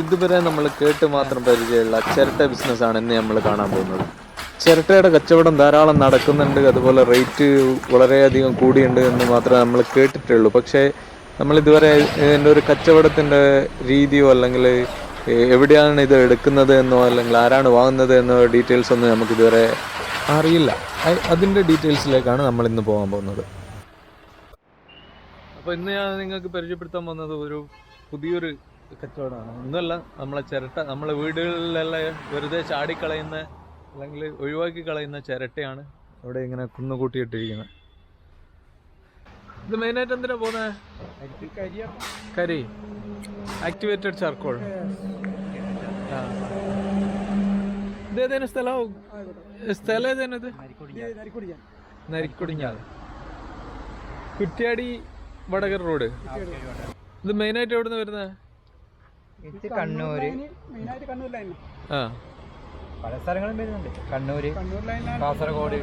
ഇതുവരെ നമ്മൾ കേട്ട് മാത്രം പരിചയമുള്ള ചിരട്ട ബിസിനസ്സാണ് ഇന്ന് നമ്മൾ കാണാൻ പോകുന്നത്. ചിരട്ടയുടെ കച്ചവടം ധാരാളം നടക്കുന്നുണ്ട്, അതുപോലെ റേറ്റ് വളരെയധികം കൂടിയുണ്ട് എന്ന് മാത്രമേ നമ്മൾ കേട്ടിട്ടുള്ളൂ. പക്ഷേ നമ്മളിതുവരെ ഇതിൻ്റെ ഒരു കച്ചവടത്തിൻ്റെ രീതിയോ അല്ലെങ്കിൽ എവിടെയാണ് ഇത് എടുക്കുന്നത് എന്നോ അല്ലെങ്കിൽ ആരാണ് വാങ്ങുന്നത് എന്നോ ഡീറ്റെയിൽസ് ഒന്നും നമുക്കിതുവരെ അറിയില്ല. അതിൻ്റെ ഡീറ്റെയിൽസിലേക്കാണ് നമ്മൾ ഇന്ന് പോകാൻ പോകുന്നത്. അപ്പോൾ ഇന്ന് ഞാൻ നിങ്ങൾക്ക് പരിചയപ്പെടുത്താൻ പോകുന്നത് ഒരു പുതിയൊരു കച്ചവടമാണ്. ഒന്നുമല്ല, നമ്മളെ ചിരട്ട നമ്മളെ വീടുകളിലെല്ലാം വെറുതെ ചാടിക്കളയുന്ന അല്ലെങ്കിൽ ഒഴിവാക്കി കളയുന്ന ചിരട്ടയാണ് ഇവിടെ ഇങ്ങനെ കുന്നുകൂട്ടിയിട്ടിരിക്കുന്നത്. ഇത് മെയിനായിട്ട് എന്തിനാ പോകുന്നത്? കരി, ആക്ടിവേറ്റഡ് ചാർക്കോൾ. ഇതേതേനും സ്ഥലം ഏതേനത്? നരിക്കുടിഞ്ഞാൽ, കുറ്റ്യാടി, വടകര റോഡ്. ഇത് മെയിനായിട്ട് എവിടെ നിന്ന് വരുന്നത്? കണ്ണൂര്, ആ, പല സ്ഥലങ്ങളും വരുന്നുണ്ട്. കണ്ണൂര്, കാസർഗോഡ്,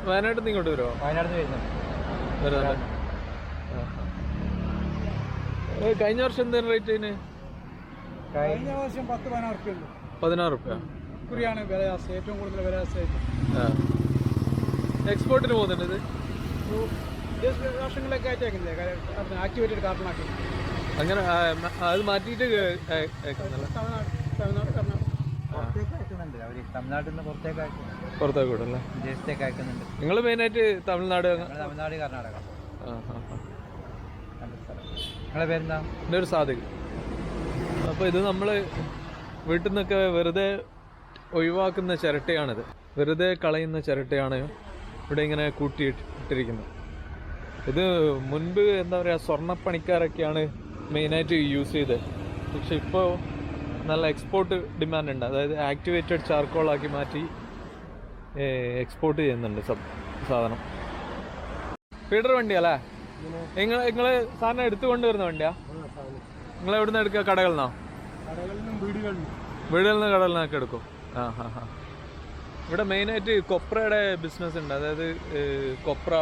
വയനാട്ടിൽ നിന്ന് ഇങ്ങോട്ട് വരുമോ? വയനാട് വരുന്നുണ്ട്. കഴിഞ്ഞ വർഷം എന്തായാലും റേറ്റ് അതിന്? കഴിഞ്ഞ വർഷം 10-16 16 കുറിയാണ് വില ജാസ്തി, ഏറ്റവും കൂടുതൽ വില ജാസ്തി. എക്സ്പോർട്ടിന് പോകുന്നുണ്ട് ഇത്? വർഷങ്ങളൊക്കെ ആയിട്ടേക്കില്ലേ ആക്ടിവേറ്റഡ് കാർട്ടണാക്കി. അങ്ങനെ അത് മാറ്റിയിട്ട് തമിഴ്നാട്, കർണാടക അയക്കുന്നുണ്ട്. അവർ തമിഴ്നാട്ടിൽ നിന്ന് പുറത്തേക്ക് വിടല്ലേ? വിദേശത്തേക്ക് അയക്കുന്നുണ്ട്. നിങ്ങൾ മെയിനായിട്ട് തമിഴ്നാട്, കർണാടക. നിങ്ങളെ പേരെന്താ? എൻ്റെ ഒരു സാധിക. അപ്പോൾ ഇത് നമ്മൾ വീട്ടിൽ നിന്നൊക്കെ വെറുതെ ഒഴിവാക്കുന്ന ചിരട്ടയാണിത്. വെറുതെ കളയുന്ന ചിരട്ടയാണ് ഇവിടെ ഇങ്ങനെ കൂട്ടിയിട്ടിരിക്കുന്നത്. ഇത് മുൻപ് എന്താ പറയുക, സ്വർണ്ണപ്പണിക്കാരൊക്കെയാണ് മെയിനായിട്ട് യൂസ് ചെയ്തത്. പക്ഷെ ഇപ്പോൾ നല്ല എക്സ്പോർട്ട് ഡിമാൻഡ് ഉണ്ട്. അതായത് ആക്ടിവേറ്റഡ് ചാർക്കോളാക്കി മാറ്റി എക്സ്പോർട്ട് ചെയ്യുന്നുണ്ട് സാധനം. ഫീഡർ വണ്ടിയല്ലേ? നിങ്ങൾ സാധനം എടുത്തുകൊണ്ട് വരുന്ന വണ്ടിയാ? നിങ്ങൾ എവിടെ നിന്ന് എടുക്കുക? കടകളിൽ നിന്നോ? വീടുകളിൽ നിന്ന്, കടകളിൽ നിന്നൊക്കെ എടുക്കും. ഇവിടെ മെയിനായിട്ട് കൊപ്രയുടെ ബിസിനസ് ഉണ്ട്. അതായത് കൊപ്ര,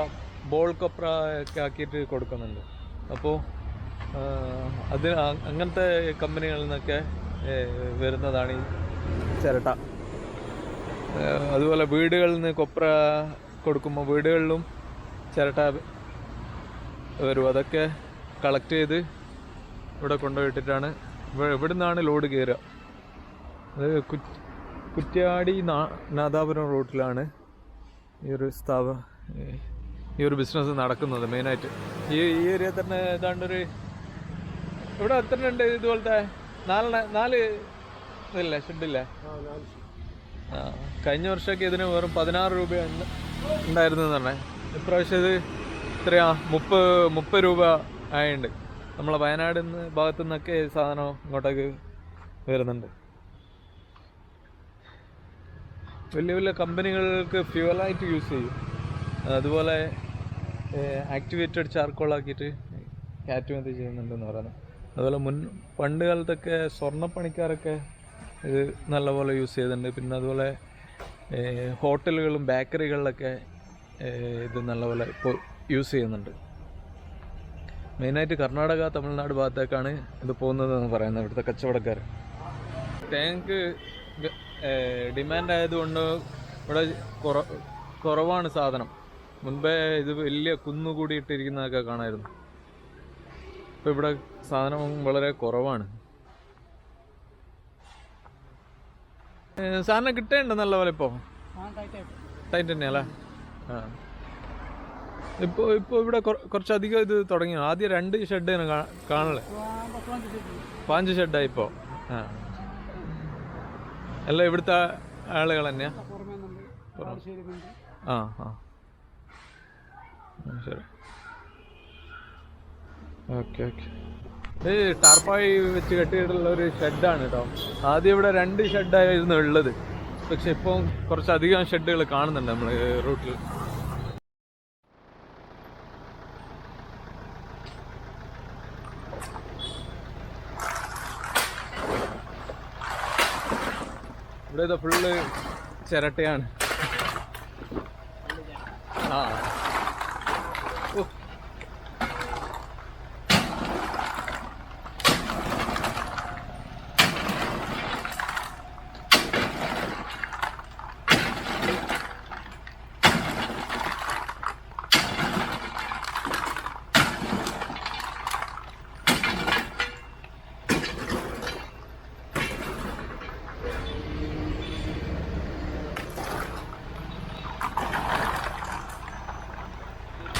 ബോൾ കൊപ്ര ഒക്കെ ആക്കിയിട്ട് കൊടുക്കുന്നുണ്ട്. അപ്പോൾ അത് അങ്ങനത്തെ കമ്പനികളിൽ നിന്നൊക്കെ വരുന്നതാണ് ഈ ചിരട്ട. അതുപോലെ വീടുകളിൽ നിന്ന് കൊപ്ര കൊടുക്കുമ്പോൾ വീടുകളിലും ചിരട്ട വരും. അതൊക്കെ കളക്ട് ചെയ്ത് ഇവിടെ കൊണ്ടുപോയിട്ടിട്ടാണ് ഇവിടെ നിന്നാണ് ലോഡ് കയറുക. അത് കുറ്റ്യാടി നാദാപുരം റൂട്ടിലാണ് ഈ ഒരു ബിസിനസ് നടക്കുന്നത് മെയിനായിട്ട്. ഈ ഏരിയ തന്നെ ഏതാണ്ടൊരു ഇവിടെ എത്ര ഉണ്ട് ഇതുപോലത്തെ? 4 ഇതില്ലേ, ഷെഡില്ലേ? കഴിഞ്ഞ വർഷമൊക്കെ ഇതിന് വെറും 16 രൂപ ഉണ്ടായിരുന്നു തന്നെ. ഇപ്രാവശ്യം ഇത് എത്രയാ, 30 രൂപ ആയുണ്ട്. നമ്മളെ വയനാട് ഭാഗത്തു നിന്നൊക്കെ സാധനം ഇങ്ങോട്ടേക്ക് വരുന്നുണ്ട്. വലിയ വലിയ കമ്പനികൾക്ക് ഫ്യൂവലായിട്ട് യൂസ് ചെയ്യും. അതുപോലെ ആക്ടിവേറ്റഡ് ചാർക്കോളാക്കിയിട്ട് കാറ്റുമതി ചെയ്യുന്നുണ്ടെന്ന് പറയുന്നത്. അതുപോലെ പണ്ട് കാലത്തൊക്കെ സ്വർണ്ണപ്പണിക്കാരൊക്കെ ഇത് നല്ലപോലെ യൂസ് ചെയ്തിട്ടുണ്ട്. പിന്നെ അതുപോലെ ഹോട്ടലുകളും ബേക്കറികളിലൊക്കെ ഇത് നല്ലപോലെ ഇപ്പോൾ യൂസ് ചെയ്യുന്നുണ്ട്. മെയിനായിട്ട് കർണാടക, തമിഴ്നാട് ഭാഗത്തേക്കാണ് ഇത് പോകുന്നതെന്ന് പറയുന്നത് ഇവിടുത്തെ കച്ചവടക്കാർ. ടാങ്ക് ഡിമാൻഡ് ആയതുകൊണ്ട് ഇവിടെ കുറവാണ് സാധനം. മുൻപേ ഇത് വലിയ കുന്നുകൂടിയിട്ടിരിക്കുന്നതൊക്കെ കാണാമായിരുന്നു. ഇപ്പോൾ ഇവിടെ സാധനം വളരെ കുറവാണ്. സാധനം കിട്ടേണ്ട നല്ലപോലെ ഇപ്പോൾ ടൈറ്റ് തന്നെയല്ലേ? ഇപ്പോൾ ഇവിടെ കുറച്ചധികം ഇത് തുടങ്ങി. ആദ്യം 2 ഷെഡ് കാണല്ലേ? 5 ഷെഡായി ഇപ്പോൾ. എല്ലാം ഇവിടുത്തെ ആളുകൾ തന്നെയാ? ശരി, ഓക്കെ. ഇത് ടാർപ്പായി വെച്ച് കെട്ടിയിട്ടുള്ള ഒരു ഷെഡാണ് കേട്ടോ. ആദ്യം ഇവിടെ 2 ഷെഡായിരുന്നു ഉള്ളത്. പക്ഷെ ഇപ്പം കുറച്ചധികം ഷെഡുകൾ കാണുന്നുണ്ട് നമ്മൾ റൂട്ടിൽ. ഇവിടെ ഇത് ഫുള്ള് ചിരട്ടയാണ്.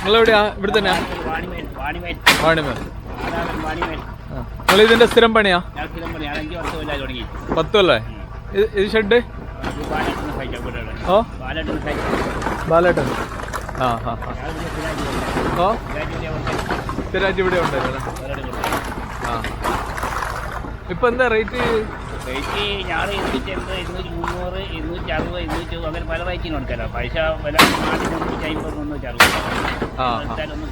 നിങ്ങളെവിടെയാ? ഇവിടെ തന്നെയാ? വാണിമേൽ. നിങ്ങൾ ഇതിന്റെ സ്ഥിരം പണിയാ? 10 കൊല്ലേ? ഇത് ഷെഡ്? ഓ ബാലേട്ടൻ. ആ ഹാ ഹാ. ഓ സ്ഥിരമായിട്ട് ഇവിടെ ഉണ്ടായിരുന്നല്ലേ? ആ. ഇപ്പൊ എന്താ റേറ്റ്? ഞാൻ 250, 200, 260, 220 അങ്ങനെ പല റേറ്റിനും കൊടുക്കല്ലോ. പൈസ വില 250, 360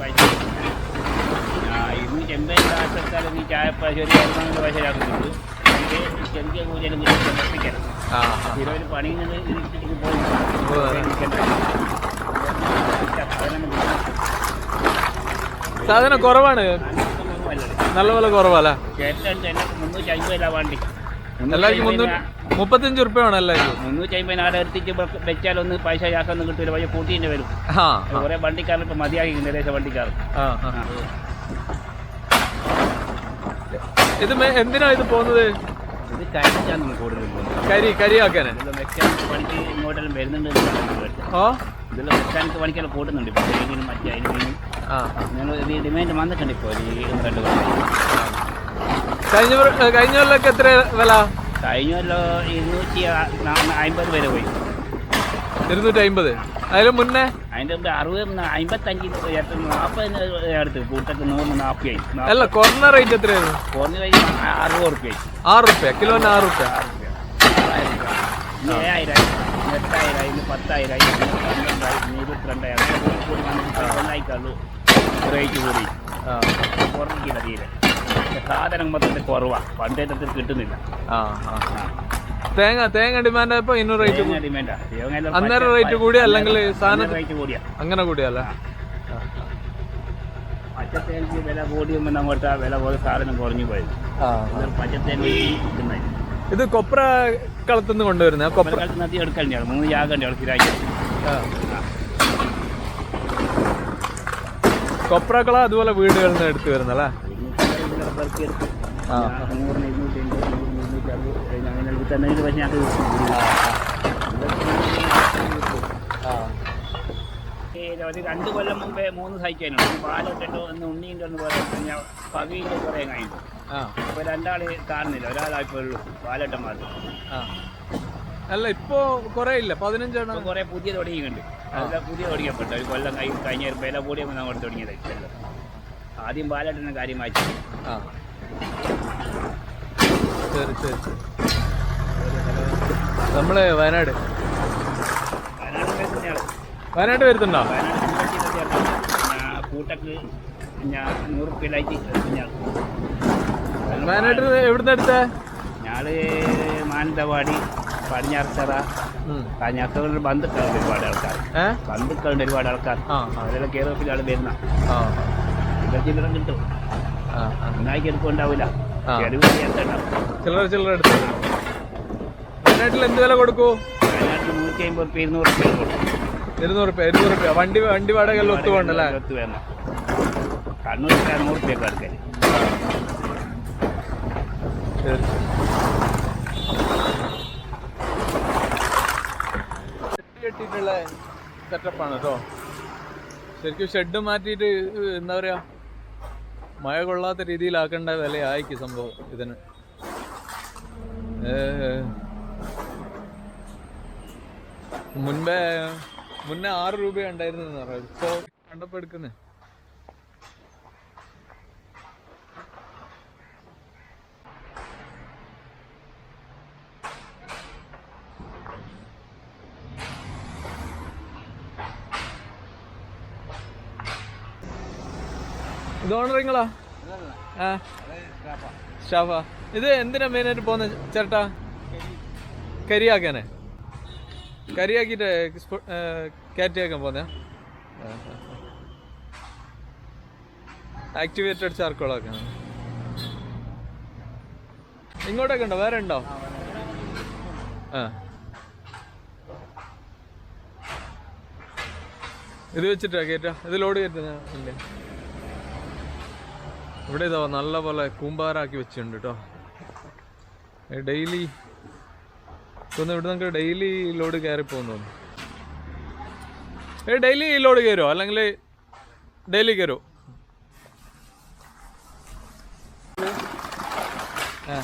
പൈസ 280 ആൾക്കാരും ഈ ചായ പൈസ ഒരു 15 പൈസ ആക്കുന്നുണ്ട്. ചെറിയ കൂലിയും എത്തിക്കണം. സ്ഥിരം പണിയിൽ നിന്ന് സാധനം കുറവാണ്, നല്ല വില കുറവല്ലേ? 350 വണ്ടി എല്ലാവർക്കും 35 ഉറുപ്പ്യ വേണം എല്ലാവർക്കും. 350 ആടെ എത്തിച്ച് വെച്ചാലൊന്ന് പൈസ ചാക്കൊന്നും കിട്ടില്ല. പൈസ കൂട്ടിൻ്റെ വരും. കുറെ വണ്ടിക്കാരൻ ഇപ്പൊ മതിയാക്കി ഏകദേശം വണ്ടിക്കാർ. ഇത് എന്തിനാ ഇത് പോകുന്നത്? ഇത് കരിച്ചാണ് കൂടുതൽ കരിയാക്കാന് മെക്കാനിക് പണിക്ക് ഇങ്ങോട്ടെല്ലാം വരുന്നുണ്ട്. ഇതെല്ലാം മെക്കാനിക് പണിക്കെല്ലാം കൂടുന്നുണ്ട്. ഇപ്പൊ ഇതിനും മറ്റേ അതിനും ഞങ്ങൾ ഡിമാൻഡ് വന്നിട്ടുണ്ട്. ഇപ്പോൾ 2 കൊല്ലം. കഴിഞ്ഞ കൊല്ലൊക്കെ എത്ര വില? കഴിഞ്ഞ കൊല്ലം 250 വരെ പോയി. 250? അതിന് മുന്നേ? അതിന്റെ 60, 55, 40 അടുത്ത് കൂട്ടക്ക് 140 ആയി. അല്ല, കുറഞ്ഞ റേറ്റ് എത്രയായിരുന്നു? കുറഞ്ഞ റേറ്റ് 60 ഉറുപ്പ്യ. 6 റുപ്യ കിലോന്? 6 റുപ്യ. 7,000, 8,000, 10,000, 22,000 കൂടി വന്നിട്ടുള്ളൂ. റേറ്റ് കൂടി കുറഞ്ഞില്ല തീരെ. സാധനം മൊത്തത്തിൽ കുറവാണ്, പണ്ടേറ്റത്തിൽ കിട്ടുന്നില്ല. തേങ്ങ ഡിമാൻഡ് ആയപ്പോ ഇന്നും റേറ്റ് ഡിമാൻഡാ. അന്നേരം റേറ്റ് കൂടി അല്ലെങ്കിൽ സാധനം റേറ്റ് കൂടിയാ? അങ്ങനെ കൂടിയല്ല. പച്ചത്തേക്ക് വില കൂടിയുമ്പോൾ അങ്ങോട്ട് ആ വില പോലെ സാധനം കുറഞ്ഞു പോയി. പച്ചത്തേക്ക് കിട്ടുന്നത് ഇത് കൊപ്ര കളത്തുനിന്ന് കൊണ്ടുവരുന്ന കൊപ്ര നദി എടുക്കണ്ടാണ്. 3 ജാഗണ്ട് സ്ഥിരമായിട്ട്. കൊപ്രക്കള അതുപോലെ വീടുകളിൽ നിന്ന് എടുത്തു വരുന്നല്ലേ? ഒരു 2 കൊല്ലം മുമ്പേ 3 സൈക്കാനുണ്ട്. പാലിട്ടോ ഒന്ന് ഉണ്ണീൻ്റെ ഒന്ന് പോലെ പകയിൻ്റെ കുറേ കഴിഞ്ഞു. അപ്പൊ 2 ആള് കാണുന്നില്ല, ഒരാളായിപ്പോ ഉള്ളൂ പാലട്ടം മാത്രം. അല്ല, ഇപ്പോ കൊറേ ഇല്ല, 15 കുറെ പുതിയ തുടങ്ങിയിട്ടുണ്ട്. അതെല്ലാം പുതിയ തുടങ്ങിയപ്പെട്ട ഒരു കൊല്ലം കഴിഞ്ഞ വില കൂടിയപ്പോൾ നമ്മൾ തുടങ്ങിയത്. ആദ്യം പാലട്ടിന് കാര്യം മാറ്റി. നമ്മള് വയനാട് വരുന്നുണ്ടോ? കൂട്ടക്ക് ഞാൻ 100 ഉറുപ്പ്യയിലായിട്ട്. വയനാട്ടിൽ എവിടുന്ന് എടുത്ത? ഞാള് മാനന്തവാടി, പടിഞ്ഞാറത്തറ, കന്യാകുമാരി ബന്ധുക്കളുണ്ട് ഒരുപാട് ആൾക്കാർ. അവരെല്ലാം കെയർ ഓഫിലാണ് വരുന്ന. ചില്ലറ കിട്ടും, ഒന്നായിക്ക് എടുക്കുണ്ടാവില്ല. ചില്ലറ എടുത്തു. വയനാട്ടിൽ എന്ത് വില കൊടുക്കൂ? വയനാട്ടിൽ 150, 200 ഉറുപ്പ്യ കൊടുക്കും. 200 രൂപ വണ്ടി വാടക ഒത്തു വേണ്ടല്ലേ? ഒത്തു വേണം. കണ്ണൂർ 100 ഉറുപ്പ്യൊക്കെ എടുക്കല്. കെട്ടിയിട്ടുള്ള സെറ്റപ്പാണ് കേട്ടോ. ശരിക്കും ഷെഡ് മാറ്റിയിട്ട് എന്താ പറയാ, മഴ കൊള്ളാത്ത രീതിയിലാക്കേണ്ട വിലയായിരിക്കും സംഭവം ഇതിന്. മുന്നേ 6 രൂപ ഉണ്ടായിരുന്നു പറയാം. ഇപ്പൊ കണ്ടപ്പോ എടുക്കുന്നേ. ഇത് ഓണറിങ്ങളാ? സ്റ്റാഫാ? ഇത് എന്തിനാ മെയിനായിട്ട് പോകുന്ന ചേട്ടാ? കരിയാക്കാനെ? കരിയാക്കിട്ട് കയറ്റിയാക്കാൻ പോന്നെ? ആക്ടിവേറ്റഡ് ചാർക്കോളാക്കാൻ. ഇങ്ങോട്ടൊക്കെ ഉണ്ടോ? വേറെ ഉണ്ടോ? ഇത് വെച്ചിട്ടാ കയറ്റാ? ഇത് ലോഡ് കയറ്റുന്ന ഇല്ലേ? ഇവിടെ ഇതോ നല്ല പോലെ കൂമ്പാറാക്കി വെച്ചിട്ടുണ്ട് കേട്ടോ. ഡെയിലി ഇവിടെ നമുക്ക് ഡെയിലി ലോഡ് കയറി പോകുന്നു. ഡെയിലി ലോഡ് കയറുമോ അല്ലെങ്കിൽ ഡെയിലി കയറും. ആ